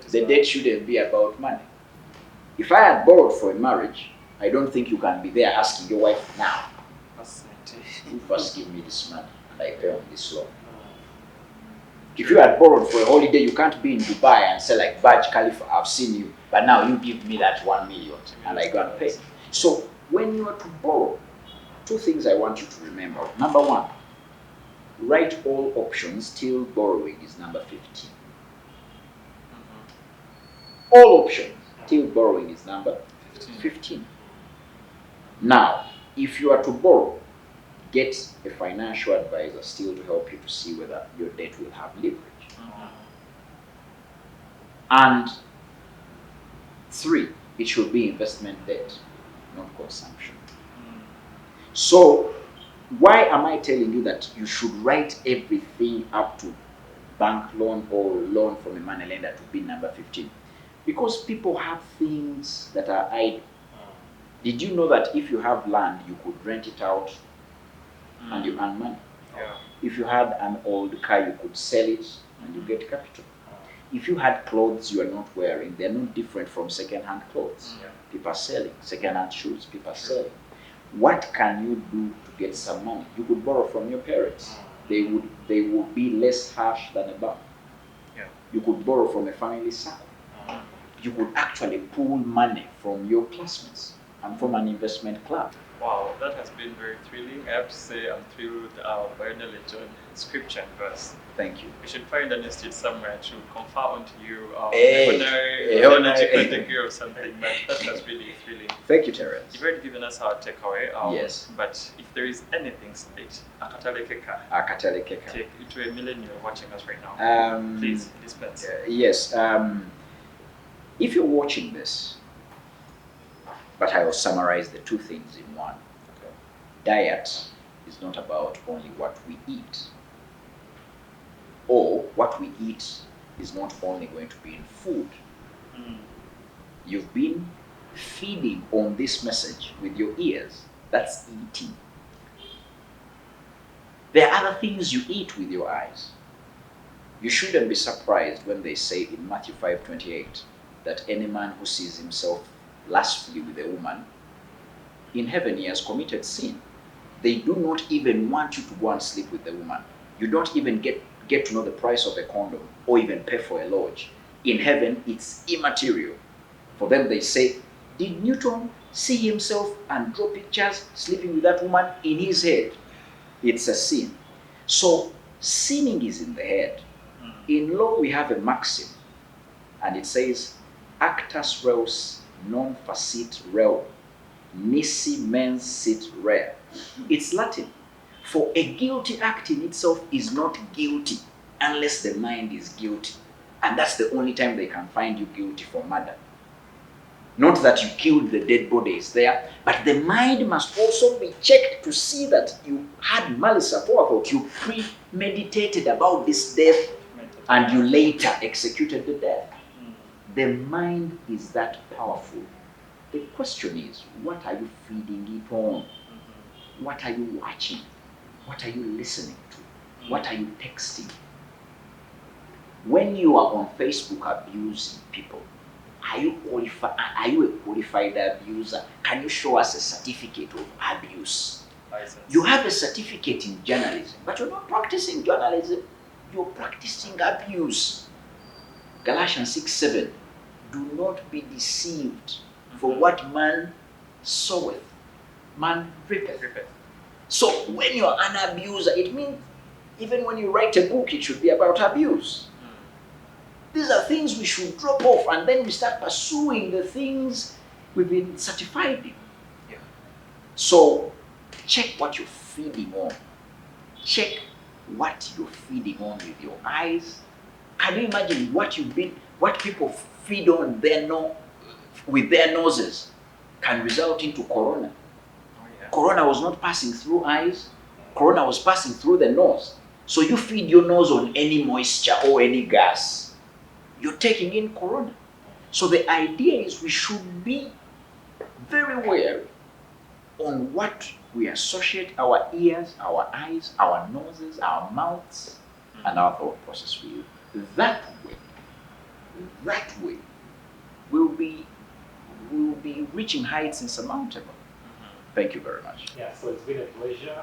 the debt shouldn't be about money. If I had borrowed for a marriage, I don't think you can be there asking your wife now. You first give me this money and I pay on this loan. If you had borrowed for a holiday, you can't be in Dubai and say like, Burj Khalifa, I've seen you, but now you give me that 1 million and I go and pay. So when you are to borrow, two things I want you to remember. Number one, write all options till borrowing is number 15. All options till borrowing is number 15. Now, if you are to borrow, get a financial advisor still to help you to see whether your debt will have leverage. And 3, it should be investment debt, not consumption. So, why am I telling you that you should write everything up to bank loan or loan from a money lender to be number 15? Because people have things that are idle. Did you know that if you have land, you could rent it out and you earn money? Yeah. If you had an old car, you could sell it and you get capital. If you had clothes you are not wearing, they're not different from second-hand clothes. Yeah. People are selling second-hand shoes. People are selling. What can you do to get some money? You could borrow from your parents. They would be less harsh than a bank. Yeah. You could borrow from a family circle. You could actually pool money from your classmates and from an investment club. Wow, that has been very thrilling. I have to say I'm thrilled by your knowledge on scripture and verse. Thank you. We should find an institute somewhere to confer onto you Hey, honorary degree or something, but that was really thrilling. Thank you, Terence. You've already given us our takeaway. Yes. But if there is anything state, akatalekeka, Akatalekeka. take it to a millennial watching us right now. Please dispense. Yes. If you're watching this, but I will summarize the two things in one. Okay. Diet is not about only what we eat, or what we eat is not only going to be in food. You've been feeding on this message with your ears. That's eating. There are other things you eat with your eyes. You shouldn't be surprised when they say in Matthew 5:28 that any man who sees himself lustfully with a woman, in heaven he has committed sin. They do not even want you to go and sleep with the woman. You don't even get to know the price of a condom or even pay for a lodge. In heaven, it's immaterial. For them, they say, did Newton see himself and draw pictures sleeping with that woman in his head? It's a sin. So, sinning is in the head. In law, we have a maxim, and it says, actus reus non facit reo, nisi mens sit rea. It's Latin. For a guilty act in itself is not guilty unless the mind is guilty. And that's the only time they can find you guilty for murder. Not that you killed the dead bodies there, but the mind must also be checked to see that you had malice aforethought, you premeditated about this death, and you later executed the death. The mind is that powerful. The question is, what are you feeding it on? What are you watching? What are you listening to? What are you texting? When you are on Facebook abusing people, are you a qualified abuser? Can you show us a certificate of abuse? License. You have a certificate in journalism, but you're not practicing journalism. You're practicing abuse. Galatians 6:7. Do not be deceived, for what man soweth, man reapeth. So when you're an abuser, it means even when you write a book, it should be about abuse. These are things we should drop off, and then we start pursuing the things we've been certified in. Yeah. So check what you're feeding on. Check what you're feeding on with your eyes. Can you imagine what people feed on with their noses can result into corona? Corona was not passing through eyes. Corona was passing through the nose. So you feed your nose on any moisture or any gas, you're taking in corona. So the idea is we should be very wary on what we associate our ears, our eyes, our noses, our mouths, and our thought process with. That way, we'll be reaching heights insurmountable. Thank you very much. Yeah, so it's been a pleasure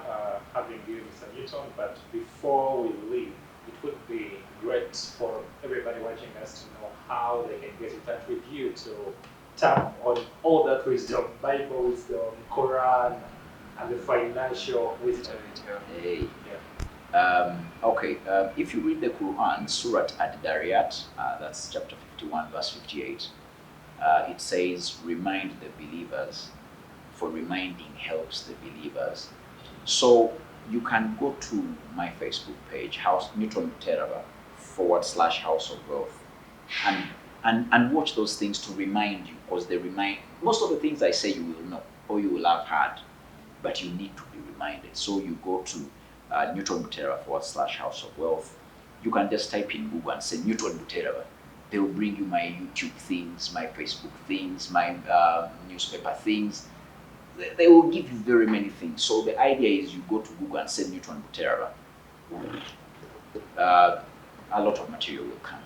having you, Mr. Newton. But before we leave, it would be great for everybody watching us to know how they can get in touch with you to tap on all that wisdom, Bible wisdom, Quran, and the financial wisdom. Hey. Yeah. Okay, if you read the Quran, Surah Ad-Dariyat, that's chapter 51, verse 58, it says, remind the believers, for reminding helps the believers. So you can go to my Facebook page, House Newton Buteraba / House of Wealth, and watch those things to remind you, because they remind most of the things I say you will know or you will have heard, but you need to be reminded. So you go to Newton Buteraba / House of Wealth. You can just type in Google and say Newton Buteraba. They will bring you my YouTube things, my Facebook things, my newspaper things. They will give you very many things. So the idea is you go to Google and say Newton Buteraba. A lot of material will come.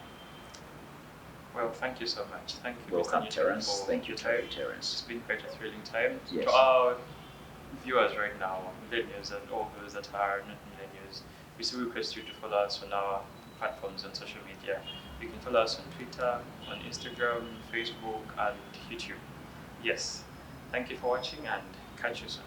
Well, thank you so much. Thank you, Welcome, Mr. Newton, Terence. for Thank you, your time. Terence. It's been quite a thrilling time. Yes. To our viewers right now, millennials and all those that are not millennials, we still request you to follow us on our platforms on social media. You can follow us on Twitter, on Instagram, Facebook, and YouTube. Yes. Thank you for watching, and catch you soon.